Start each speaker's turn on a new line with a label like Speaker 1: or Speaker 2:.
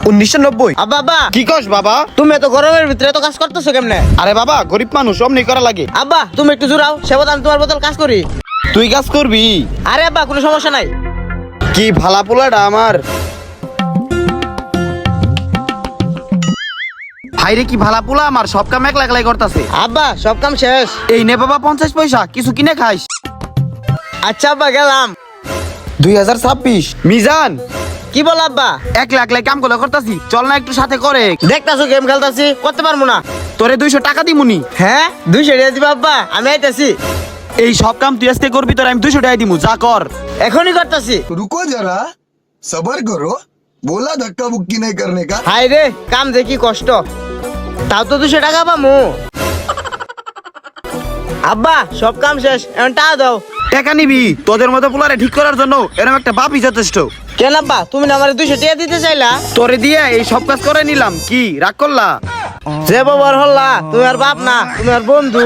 Speaker 1: 1990।
Speaker 2: বাবা
Speaker 1: কি কস বাবা?
Speaker 2: তুমি এত গরমের ভিতরে এত কাজ করতেছো কেমনে?
Speaker 1: আরে বাবা গরিব মানুষ অমনি করা লাগে।
Speaker 2: আব্বা তুমি একটু জোরাও, সেবত আমি তোমার বদল কাজ করি।
Speaker 1: তুই কাজ করবি?
Speaker 2: আরে আব্বা কোনো সমস্যা নাই।
Speaker 1: কি ভালা পোলাটা আমার। হাইরে কি ভালা পোলা আমার, সব কাম একলা একলাই করতেছে।
Speaker 2: আব্বা সব কাম শেষ।
Speaker 1: এই নে বাবা 50 পয়সা, কিছু কিনে খাইস।
Speaker 2: আচ্ছা আব্বা গেলাম।
Speaker 1: 2026। মিজান
Speaker 2: কি বল আব্বা?
Speaker 1: একলা একলাই কাম গুলো করতেছি, চল না একটু সাথে করে।
Speaker 2: দেখতাছো গেম খেলতাছি, করতে পারবো না।
Speaker 1: তোরে 200 টাকা দিমুনি।
Speaker 2: হ্যাঁ 200 টাকা দিবা আব্বা, আমি আইতাছি।
Speaker 1: এই সব কাম তুই আজকে করবি, তোর আমি 200 টাকা দিমু, যা কর।
Speaker 2: এখনই করতাছি।
Speaker 3: रुको जरा सबर करो बोला धक्का बुक्की नहीं करने का
Speaker 2: হাই রে কাম দেখি কষ্ট, তাও তো 200 টাকা পামু। আব্বা সব কাম শেষ, এখন টাকা দাও।
Speaker 1: টাকা নিবি? তোদের মতো পোলারে ঠিক করার জন্য এরকম একটা বাপই যথেষ্ট।
Speaker 2: কেন আব্বা তুমি না আমার 200 টাকা দিতে চাইলা?
Speaker 1: তোরে দিয়ে এই সব কাজ করে নিলাম, কি রাগ করলা?
Speaker 2: যে বাবার হল্লা, তুমি আর বাপ না, তুমি আর বন্ধু।